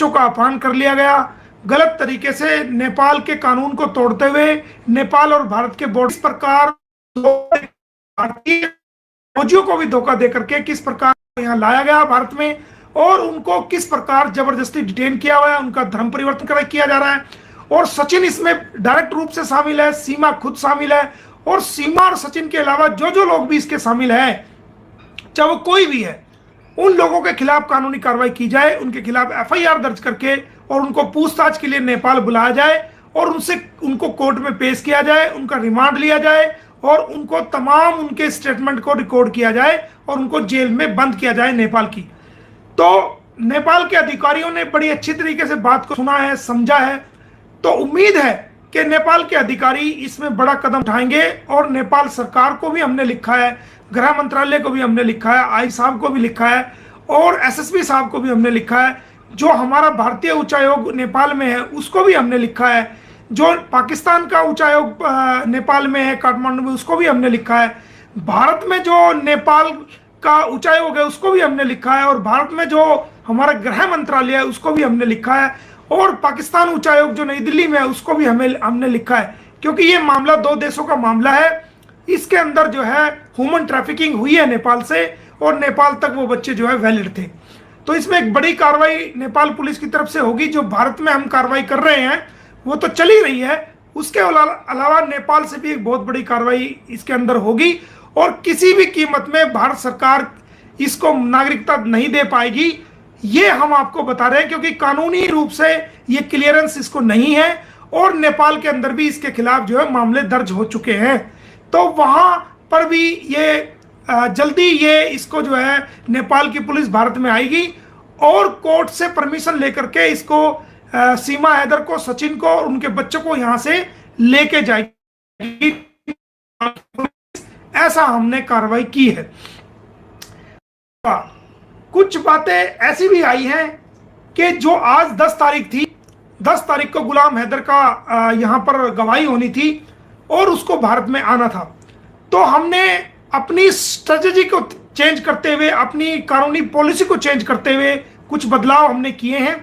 बच्चों का अपहरण कर लिया गया। गलत तरीके से नेपाल के कानून को तोड़ते हुए नेपाल और भारत के बॉर्डर, इस प्रकार भारतीय फौजियों को भी धोखा दे करके किस प्रकार यहाँ लाया गया भारत में, और उनको किस प्रकार जबरदस्ती डिटेन किया हुआ है, उनका धर्म परिवर्तन किया जा रहा है। और सचिन इसमें डायरेक्ट रूप से शामिल है, सीमा खुद शामिल है, और सीमा और सचिन के अलावा जो जो लोग भी इसके शामिल है, चाहे वो कोई भी है, उन लोगों के खिलाफ कानूनी कार्रवाई की जाए, उनके खिलाफ एफआईआर दर्ज करके और उनको पूछताछ के लिए नेपाल बुलाया जाए और उनको कोर्ट में पेश किया जाए, उनका रिमांड लिया जाए और उनको तमाम उनके स्टेटमेंट को रिकॉर्ड किया जाए और उनको जेल में बंद किया जाए नेपाल की। तो नेपाल के अधिकारियों ने बड़ी अच्छी तरीके से बात को सुना है, समझा है। तो उम्मीद है कि नेपाल के अधिकारी इसमें बड़ा कदम उठाएंगे, और नेपाल सरकार को भी हमने लिखा है, गृह मंत्रालय को भी हमने लिखा है, आई साहब को भी लिखा है और एसएसपी साहब को भी हमने लिखा है, जो हमारा भारतीय उच्चायोग नेपाल में है उसको भी हमने लिखा है, जो पाकिस्तान का उच्चायोग नेपाल में है काठमांडू में उसको भी हमने लिखा है, भारत में जो नेपाल का उच्चायोग है उसको भी हमने लिखा है, और भारत में जो हमारा गृह मंत्रालय है उसको भी हमने लिखा है, और पाकिस्तान उच्चायोग जो नई दिल्ली में है उसको भी हमने लिखा है। क्योंकि ये मामला दो देशों का मामला है, इसके अंदर जो है ह्यूमन ट्रैफिकिंग हुई है नेपाल से, और नेपाल तक वो बच्चे जो है वैलिड थे। तो इसमें एक बड़ी कार्रवाई नेपाल पुलिस की तरफ से होगी। जो भारत में हम कार्रवाई कर रहे हैं वो तो चल ही रही है, उसके अलावा नेपाल से भी एक बहुत बड़ी कार्रवाई इसके अंदर होगी, और किसी भी कीमत में भारत सरकार इसको नागरिकता नहीं दे पाएगी, ये हम आपको बता रहे हैं। क्योंकि कानूनी रूप से ये क्लियरेंस इसको नहीं है, और नेपाल के अंदर भी इसके खिलाफ जो है मामले दर्ज हो चुके हैं। तो वहां पर भी ये जल्दी ये इसको जो है नेपाल की पुलिस भारत में आएगी और कोर्ट से परमिशन लेकर के इसको सीमा हैदर को, सचिन को और उनके बच्चों को यहां से लेके जाएगी। ऐसा हमने कार्रवाई की है। कुछ बातें ऐसी भी आई हैं कि जो आज 10 तारीख थी, 10 तारीख को गुलाम हैदर का यहां पर गवाही होनी थी और उसको भारत में आना था। तो हमने अपनी स्ट्रेटजी को चेंज करते हुए, अपनी कानूनी पॉलिसी को चेंज करते हुए कुछ बदलाव हमने किए हैं,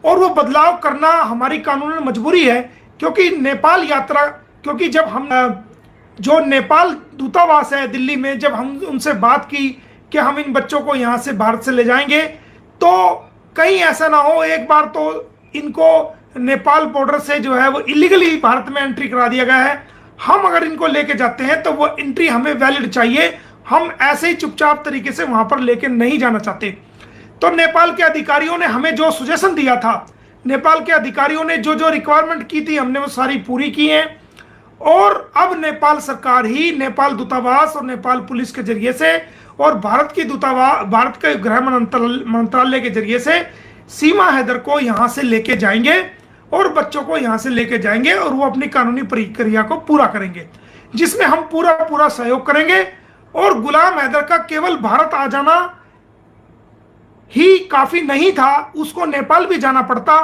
और वो बदलाव करना हमारी कानूनी मजबूरी है। क्योंकि नेपाल यात्रा, क्योंकि जब हम जो नेपाल दूतावास है दिल्ली में, जब हम उनसे बात की कि हम इन बच्चों को यहाँ से भारत से ले जाएंगे, तो कहीं ऐसा ना हो एक बार तो इनको नेपाल बॉर्डर से जो है वो इलीगली भारत में एंट्री करा दिया गया है। हम अगर इनको लेके जाते हैं तो वो एंट्री हमें वैलिड चाहिए, हम ऐसे ही चुपचाप तरीके से वहां पर लेके नहीं जाना चाहते। तो नेपाल के अधिकारियों ने हमें जो सजेशन दिया था, नेपाल के अधिकारियों ने जो जो रिक्वायरमेंट की थी, हमने वो सारी पूरी की है। और अब नेपाल सरकार ही नेपाल दूतावास और नेपाल पुलिस के जरिए से और भारत की दूतावास, भारत के गृह मंत्रालय के जरिए से सीमा हैदर को यहां से लेके जाएंगे और बच्चों को यहां से लेके जाएंगे, और वो अपनी कानूनी प्रक्रिया को पूरा करेंगे, जिसमें हम पूरा सहयोग करेंगे। और गुलाम हैदर का केवल भारत आ जाना ही काफी नहीं था, उसको नेपाल भी जाना पड़ता,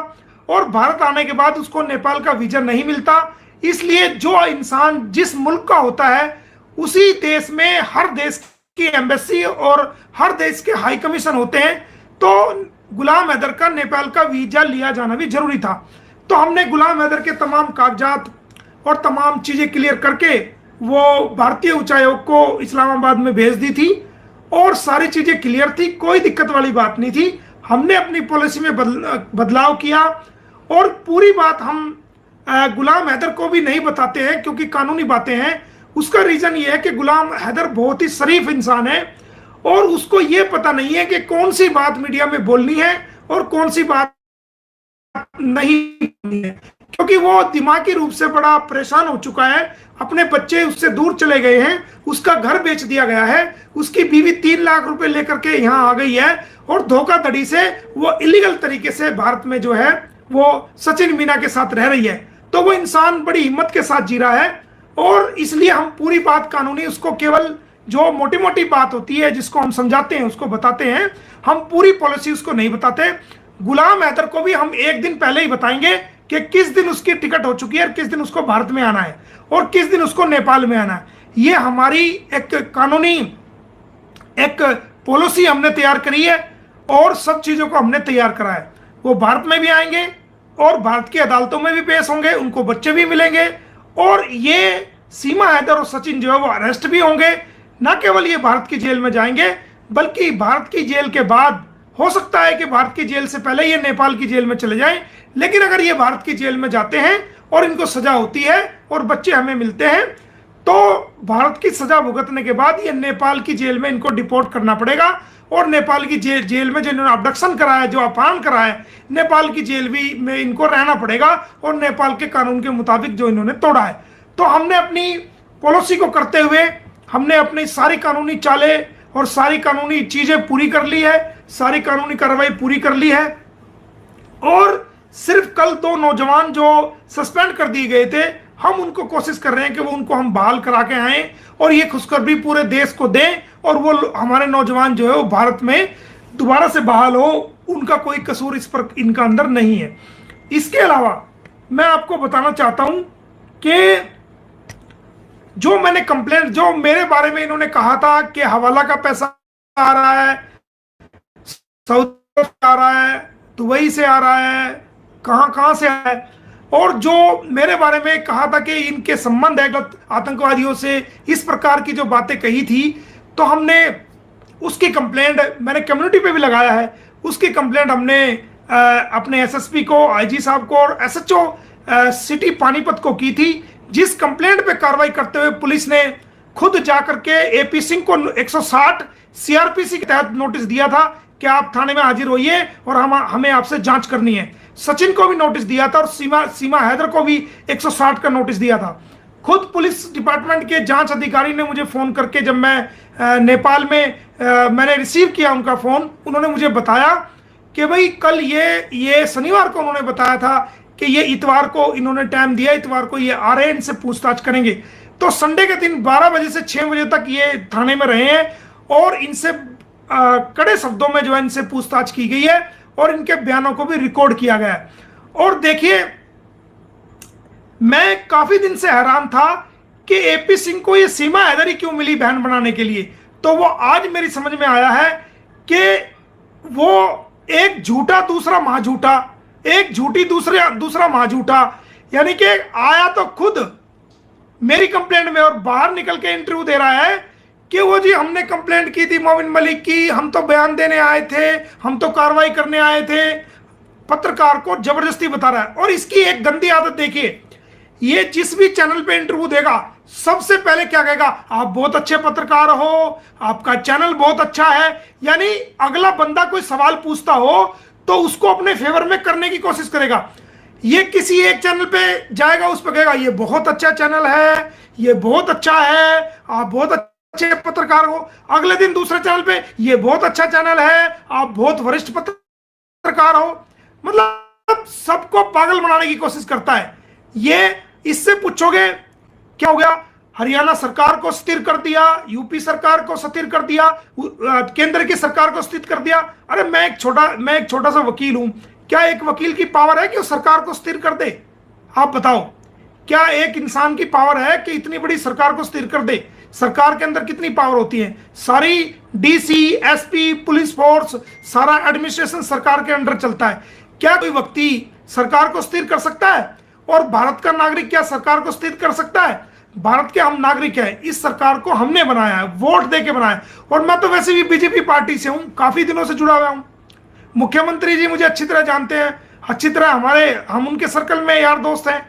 और भारत आने के बाद उसको नेपाल का वीजा नहीं मिलता। इसलिए जो इंसान जिस मुल्क का होता है उसी देश में हर देश की एम्बेसी और हर देश के हाई कमीशन होते हैं। तो गुलाम हैदर का नेपाल का वीजा लिया जाना भी जरूरी था। तो हमने गुलाम हैदर के तमाम कागजात और तमाम चीजें क्लियर करके वो भारतीय उच्चायोग को इस्लामाबाद में भेज दी थी, और सारी चीजें क्लियर थी, कोई दिक्कत वाली बात नहीं थी। हमने अपनी पॉलिसी में बदलाव किया, और पूरी बात हम गुलाम हैदर को भी नहीं बताते हैं क्योंकि कानूनी बातें हैं। उसका रीजन ये है कि गुलाम हैदर बहुत ही शरीफ इंसान है, और उसको ये पता नहीं है कि कौन सी बात मीडिया में बोलनी है और कौन सी बात नहीं बोलनी है, क्योंकि वो दिमागी रूप से बड़ा परेशान हो चुका है। अपने बच्चे उससे दूर चले गए हैं, उसका घर बेच दिया गया है, उसकी बीवी 3 लाख रुपए लेकर के यहाँ आ गई है, और धोखाधड़ी से वो इलीगल तरीके से भारत में जो है वो सचिन मीना के साथ रह रही है। तो वो इंसान बड़ी हिम्मत के साथ जी रहा है, और इसलिए हम पूरी बात कानूनी, उसको केवल जो मोटी मोटी बात होती है जिसको हम समझाते हैं उसको बताते हैं, हम पूरी पॉलिसी उसको नहीं बताते। गुलाम हैदर को भी हम एक दिन पहले ही बताएंगे कि किस दिन उसकी टिकट हो चुकी है और किस दिन उसको भारत में आना है और किस दिन उसको नेपाल में आना है। ये हमारी एक कानूनी एक पॉलिसी हमने तैयार करी है, और सब चीजों को हमने तैयार करा है। वो भारत में भी आएंगे और भारत की अदालतों में भी पेश होंगे, उनको बच्चे भी मिलेंगे, और ये सीमा हैदर और सचिन जो है वो अरेस्ट भी होंगे। ना केवल ये भारत की जेल में जाएंगे, बल्कि भारत की जेल के बाद हो सकता है कि भारत की जेल से पहले ये नेपाल की जेल में चले जाएं। लेकिन अगर ये भारत की जेल में जाते हैं और इनको सजा होती है और बच्चे हमें मिलते हैं, तो भारत की सजा भुगतने के बाद ये नेपाल की जेल में इनको डिपोर्ट करना पड़ेगा, और नेपाल की जेल में जो इन्होंने अबडक्शन करा है, जो अपहरण करा है, नेपाल की जेल भी में इनको रहना पड़ेगा, और नेपाल के कानून के मुताबिक जो इन्होंने तोड़ा है। तो हमने अपनी पॉलिसी को करते हुए हमने अपनी सारी कानूनी चालें और सारी कानूनी चीजें पूरी कर ली है, सारी कानूनी कार्रवाई पूरी कर ली है, और सिर्फ कल 2 नौजवान जो सस्पेंड कर दिए गए थे, हम उनको कोशिश कर रहे हैं कि वो उनको हम बहाल करा के आए और ये खुशखबरी पूरे देश को दें, और वो हमारे नौजवान जो है वो भारत में दोबारा से बहाल हो। उनका कोई कसूर इस पर इनका अंदर नहीं है। इसके अलावा मैं आपको बताना चाहता हूं कि जो मैंने कंप्लेंट, जो मेरे बारे में इन्होंने कहा था कि हवाला का पैसा आ रहा है, सऊदी से आ रहा है, दुबई से आ रहा है, कहां से है, और जो मेरे बारे में कहा था कि इनके संबंध है आतंकवादियों से, इस प्रकार की जो बातें कही थी, तो हमने उसकी कंप्लेंट मैंने कम्युनिटी पे भी लगाया है। उसकी कंप्लेंट हमने अपने एसएसपी को, आईजी साहब को और एसएचओ सिटी पानीपत को की थी, जिस कंप्लेंट पे कार्रवाई करते हुए पुलिस ने खुद जाकर के एपी सिंह को 160 सीआरपीसी के तहत नोटिस दिया था कि आप थाने में हाजिर होइए और हमें आपसे जांच करनी है। सचिन को भी नोटिस दिया था और सीमा हैदर को भी 160 का नोटिस दिया था। खुद पुलिस डिपार्टमेंट के जांच अधिकारी ने मुझे फोन करके, जब मैं नेपाल में मैंने रिसीव किया उनका फोन, उन्होंने मुझे बताया कि भाई कल ये शनिवार को उन्होंने बताया था कि ये इतवार को इन्होंने टाइम दिया, इतवार को ये आ रहे हैं, इनसे पूछताछ करेंगे। तो संडे के दिन 12 बजे से 6 बजे तक ये थाने में रहे हैं और इनसे कड़े शब्दों में जो है इनसे पूछताछ की गई है और इनके बयानों को भी रिकॉर्ड किया गया है। और देखिए, मैं काफी दिन से हैरान था कि एपी सिंह को ये सीमा हैदरी क्यों मिली बहन बनाने के लिए। तो वो आज मेरी समझ में आया है कि वो एक झूठा दूसरा महाझूठा, एक झूठी दूसरा महाझूठा, यानी कि आया तो खुद मेरी कंप्लेंट में और बाहर निकल के इंटरव्यू दे रहा है कि वो जी हमने कंप्लेंट की थी मोमिन मलिक की, हम तो बयान देने आए थे, हम तो कार्रवाई करने आए थे। पत्रकार को जबरदस्ती बता रहा है। और इसकी एक गंदी आदत देखिए, ये जिस भी चैनल पे इंटरव्यू देगा सबसे पहले क्या कहेगा, आप बहुत अच्छे पत्रकार हो, आपका चैनल बहुत अच्छा है। यानी अगला बंदा कोई सवाल पूछता हो तो उसको अपने फेवर में करने की कोशिश करेगा। ये किसी एक चैनल पे जाएगा, उस पर कहेगा ये बहुत अच्छा चैनल है, ये बहुत अच्छा है, आप बहुत अच्छे पत्रकार हो। अगले दिन दूसरे चैनल पे ये बहुत अच्छा चैनल है, आप बहुत वरिष्ठ पत्रकार हो। मतलब सबको पागल बनाने की कोशिश करता है ये। इससे पूछोगे क्या हो गया, हरियाणा सरकार को स्थिर कर दिया, यूपी सरकार को स्थिर कर दिया, केंद्र की सरकार को स्थिर कर दिया। अरे मैं एक छोटा सा वकील हूं, क्या एक वकील की पावर है कि वो सरकार को स्थिर कर दे? आप बताओ, क्या एक इंसान की पावर है कि इतनी बड़ी सरकार को स्थिर कर दे? सरकार के अंदर कितनी पावर होती है? सारी डीसी, एसपी, पुलिस फोर्स, सारा एडमिनिस्ट्रेशन सरकार के अंडर चलता है। क्या कोई व्यक्ति सरकार को स्थिर कर सकता है? और भारत का नागरिक क्या सरकार को स्थिर कर सकता है? भारत के हम नागरिक हैं, इस सरकार को हमने बनाया है, वोट दे के बनाया है। और मैं तो वैसे भी बीजेपी पार्टी से हूं, काफी दिनों से जुड़ा हुआ हूं। मुख्यमंत्री जी मुझे अच्छी तरह जानते हैं, अच्छी तरह हम उनके सर्कल में यार दोस्त हैं,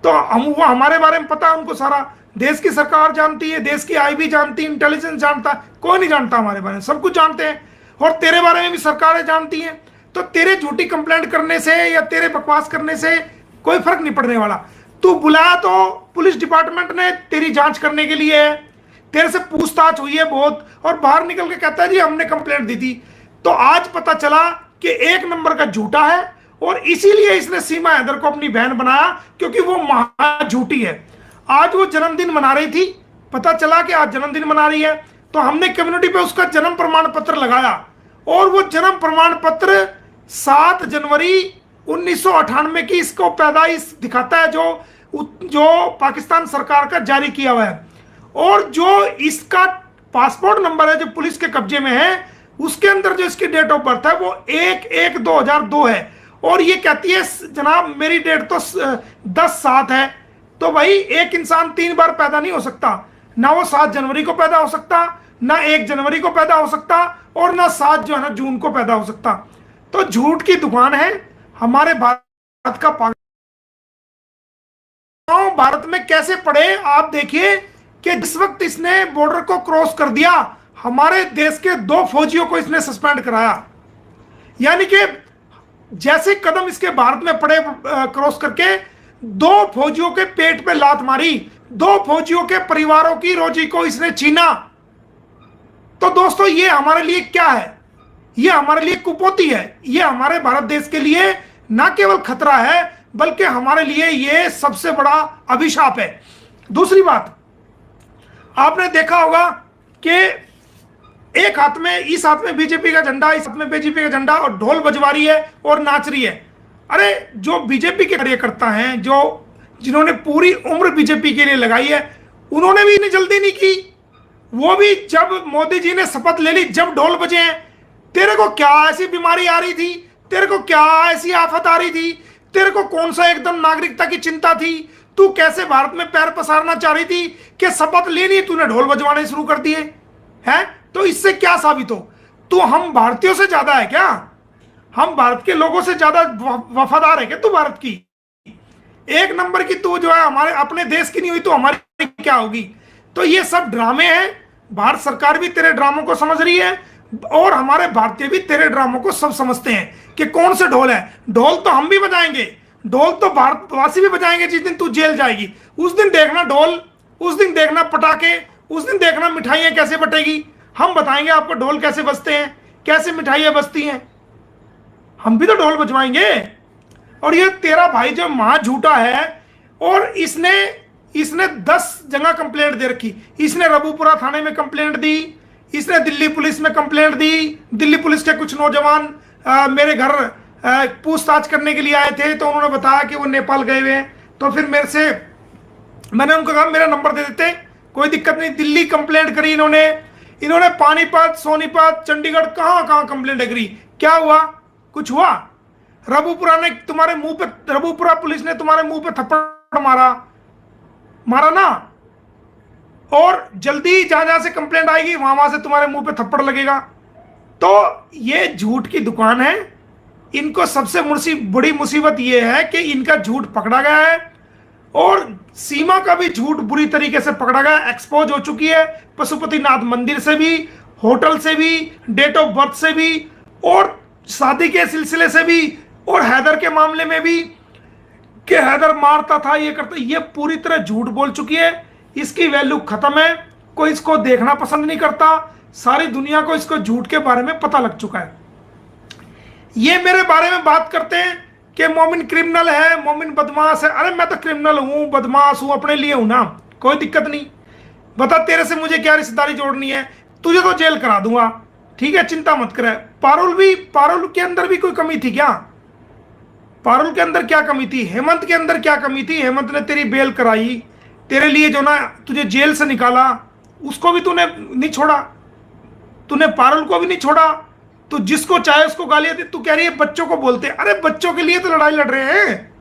तो वो हमारे बारे में पता है उनको सारा। देश की सरकार जानती है, देश की आईबी जानती है, इंटेलिजेंस जानता, कोई नहीं जानता हमारे बारे में, सब कुछ जानते हैं। और तेरे बारे में भी सरकारें जानती हैं। तो तेरे झूठी कंप्लेंट करने से या तेरे बकवास करने से कोई फर्क नहीं पड़ने वाला। तू बुलाया तो पुलिस डिपार्टमेंट ने तेरी जांच करने के लिए है, तेरे से पूछताछ हुई है बहुत, और बाहर निकल के कहता है जी हमने कंप्लेंट दी थी। तो आज पता चला कि एक नंबर का झूठा है, और इसीलिए इसने सीमा हैदर को अपनी बहन बनाया, क्योंकि वो महा झूठी है। आज वो जन्मदिन मना रही थी, पता चला कि आज जन्मदिन मना रही है, तो हमने कम्युनिटी पे उसका जन्म प्रमाण पत्र लगाया, और वो जन्म प्रमाण पत्र 7 जनवरी 1998 की इसको पैदाइश दिखाता है, जो पाकिस्तान सरकार का जारी किया हुआ है। और जो इसका पासपोर्ट नंबर है जो पुलिस के कब्जे में है, उसके अंदर जो इसकी डेट ऑफ बर्थ है वो 1/1/2002 है। और ये कहती है जनाब मेरी डेट तो 10/7 है। तो भाई एक इंसान 3 बार पैदा नहीं हो सकता, ना वो 7 जनवरी को पैदा हो सकता, ना 1 जनवरी को पैदा हो सकता, और ना 7 जो है ना जून को पैदा हो सकता। तो झूठ की दुकान है हमारे भारत का। भारत में कैसे पड़े आप देखिए कि जिस वक्त इसने बॉर्डर को क्रॉस कर दिया, हमारे देश के 2 फौजियों को इसने सस्पेंड कराया। यानी कि जैसे कदम इसके भारत में पड़े क्रॉस करके 2 फौजियों के पेट पे लात मारी, 2 फौजियों के परिवारों की रोजी को इसने छीना। तो दोस्तों ये हमारे लिए क्या है? ये हमारे लिए कुपोती है। ये हमारे भारत देश के लिए ना केवल खतरा है बल्कि हमारे लिए ये सबसे बड़ा अभिशाप है। दूसरी बात, आपने देखा होगा कि एक हाथ में, इस हाथ में बीजेपी का झंडा, इस हाथ में बीजेपी का झंडा, और ढोल बजवा रही है और नाच रही है। अरे जो बीजेपी के कार्यकर्ता हैं, जो जिन्होंने पूरी उम्र बीजेपी के लिए लगाई है, उन्होंने भी इतनी जल्दी नहीं की। वो भी जब मोदी जी ने शपथ ले ली, जब ढोल बजे हैं, तेरे को क्या ऐसी बीमारी आ रही थी? तेरे को क्या ऐसी आफत आ रही थी? तेरे को कौन सा एकदम नागरिकता की चिंता थी? तू कैसे भारत में पैर पसारना चाह रही थी कि शपथ लेनी, तूने ढोल बजवाने शुरू कर दिए हैं? तो इससे क्या साबित हो? तू हम भारतीयों से ज्यादा है क्या? हम भारत के लोगों से ज्यादा वफादार है क्या तू भारत की? एक नंबर की तू जो है हमारे अपने देश की नहीं हुई तो हमारी क्या होगी? तो ये सब ड्रामे हैं। भारत सरकार भी तेरे ड्रामों को समझ रही है और हमारे भारतीय भी तेरे ड्रामों को सब समझते हैं कि कौन से ढोल है। ढोल तो हम भी बजाएंगे, ढोल तो भारतवासी भी बजाएंगे। जिस दिन तू जेल जाएगी उस दिन देखना ढोल, उस दिन देखना पटाखे, उस दिन देखना मिठाइयां कैसे बटेगी। हम बताएंगे आपको ढोल कैसे बजते हैं, कैसे मिठाइयां बजती हैं। हम भी तो ढोल बजवाएंगे। और ये तेरा भाई जो महा झूठा है, और इसने 10 जगह कंप्लेंट दे रखी। इसने रबूपुरा थाने में कंप्लेंट दी, इसने दिल्ली पुलिस में कंप्लेंट दी। दिल्ली पुलिस के कुछ नौजवान मेरे घर पूछताछ करने के लिए आए थे, तो उन्होंने बताया कि वो नेपाल गए हुए हैं। तो फिर मैंने उनको कहा मेरा नंबर दे देते, कोई दिक्कत नहीं। दिल्ली कंप्लेंट करी इन्होंने पानीपत, सोनीपत, चंडीगढ़, कहां कहां कंप्लेंट करी। क्या हुआ? कुछ हुआ? रबूपुरा पुलिस ने तुम्हारे मुंह पे थप्पड़ मारा ना। और जल्दी जहां से कंप्लेंट आएगी वहां से तुम्हारे मुंह पे थप्पड़ लगेगा। तो ये झूठ की दुकान है। इनको सबसे बड़ी मुसीबत ये है कि इनका झूठ पकड़ा गया है, और सीमा का भी झूठ बुरी तरीके से पकड़ा गया, एक्सपोज हो चुकी है। पशुपतिनाथ मंदिर से भी, होटल से भी, डेट ऑफ बर्थ से भी, और शादी के सिलसिले से भी, और हैदर के मामले में भी कि हैदर मारता था, ये करता, ये पूरी तरह झूठ बोल चुकी है। इसकी वैल्यू खत्म है, कोई इसको देखना पसंद नहीं करता। सारी दुनिया को इसको झूठ के बारे में पता लग चुका है। ये मेरे बारे में बात करते हैं कि मोमिन क्रिमिनल है, मोमिन बदमाश है। अरे मैं तो क्रिमिनल हूं, बदमाश हूं, अपने लिए हूं ना, कोई दिक्कत नहीं। बता तेरे से मुझे क्या रिश्तेदारी जोड़नी है? तुझे तो जेल करा दूंगा, ठीक है, चिंता मत करे। पारुल के अंदर भी कोई कमी थी क्या? पारुल के अंदर क्या कमी थी? हेमंत के अंदर क्या कमी थी? हेमंत ने तेरी बेल कराई, तेरे लिए जो ना तुझे जेल से निकाला, उसको भी तूने नहीं छोड़ा। तूने पारुल को भी नहीं छोड़ा। तू जिसको चाहे उसको गालियां दे। तू कह रही है बच्चों को बोलते। अरे बच्चों के लिए तो लड़ाई लड़ रहे हैं।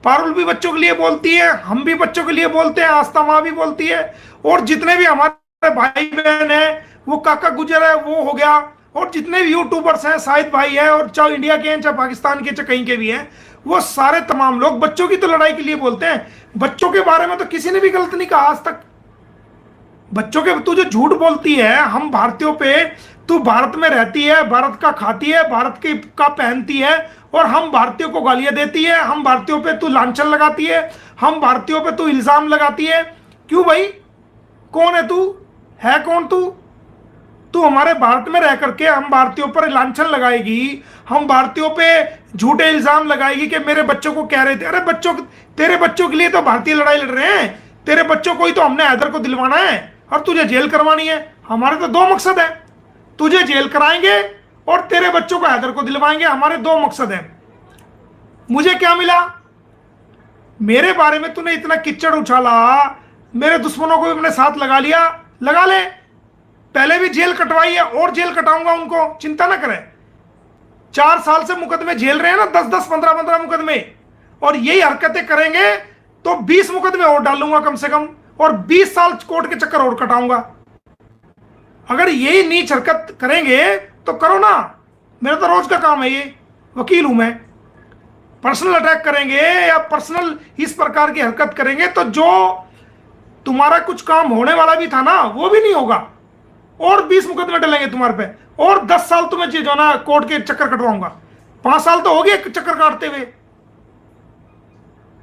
पारुल भी बच्चों के लिए बोलती है, हम भी बच्चों के लिए बोलते हैं, आस्था माँ भी बोलती है, और जितने भी हमारे भाई बहन है, वो काका गुजर है वो हो गया, और जितने भी यूट्यूबर्स हैं, शाहिद भाई है, और चाहे इंडिया के हैं, चाहे पाकिस्तान के, चाहे कहीं के भी हैं, वो सारे तमाम लोग बच्चों की तो लड़ाई के लिए बोलते हैं। बच्चों के बारे में तो किसी ने भी गलत नहीं कहा आज तक। बच्चों के तू जो झूठ बोलती है हम भारतीयों पे, तू भारत में रहती है, भारत का खाती है, भारत के का पहनती है, और हम भारतीयों को गालियां देती है, हम भारतीयों पे तू लांछन लगाती है, हम भारतीयों पे तू इल्जाम लगाती है। क्यों भाई? कौन है तू? है कौन तू हमारे भारत में रह करके हम भारतीयों पर लांछन लगाएगी, हम भारतीयों पे झूठे इल्जाम लगाएगी कि मेरे बच्चों को कह रहे थे। अरे तेरे बच्चों के लिए तो भारतीय लड़ाई लड़ रहे हैं। तेरे बच्चों को ही तो हमने हैदर को दिलवाना है और तुझे जेल करवानी है। हमारे तो 2 मकसद है, तुझे जेल कराएंगे और तेरे बच्चों को हैदर को दिलवाएंगे। हमारे 2 मकसद हैं। मुझे क्या मिला? मेरे बारे में तूने इतना किच्चड़ उछाला, मेरे दुश्मनों को भी अपने साथ लगा लिया। लगा ले, पहले भी जेल कटवाई है और जेल कटाऊंगा उनको, चिंता ना करें। 4 साल से मुकदमे झेल रहे हैं ना, 10-10, 15-15 मुकदमे, और यही हरकतें करेंगे तो 20 मुकदमे और डालूंगा कम से कम, और 20 साल कोर्ट के चक्कर और कटाऊंगा। अगर यही नीच हरकत करेंगे तो करो ना, मेरा तो रोज का काम है ये, वकील हूं मैं। पर्सनल अटैक करेंगे या पर्सनल इस प्रकार की हरकत करेंगे तो जो तुम्हारा कुछ काम होने वाला भी था ना वो भी नहीं होगा, और 20 मुकदमे डलेंगे तुम्हारे पे, और 10 साल तुम्हें जो ना कोर्ट के चक्कर कटवाऊंगा। 5 साल तो हो गए चक्कर काटते हुए।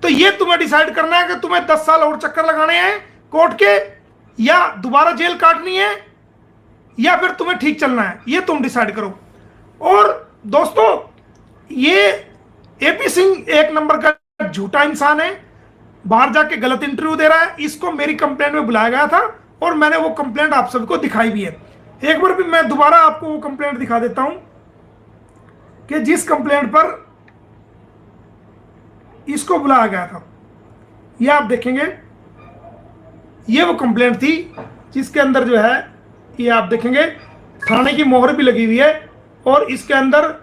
तो ये तुम्हें डिसाइड करना है कि तुम्हें 10 साल और चक्कर लगाने हैं कोर्ट के, या दोबारा जेल काटनी है, या फिर तुम्हें ठीक चलना है, ये तुम डिसाइड करो। और दोस्तों, ये एपी सिंह एक नंबर का झूठा इंसान है, बाहर जाके गलत इंटरव्यू दे रहा है। इसको मेरी कंप्लेंट में बुलाया गया था और मैंने वो कंप्लेंट आप सबको दिखाई भी है। एक बार भी मैं दोबारा आपको वो कंप्लेंट दिखा देता हूं कि जिस कंप्लेंट पर इसको बुलाया गया था, ये आप देखेंगे, ये वो कंप्लेंट थी जिसके अंदर जो है, ये आप देखेंगे थाने की मोहर भी लगी हुई है, और इसके अंदर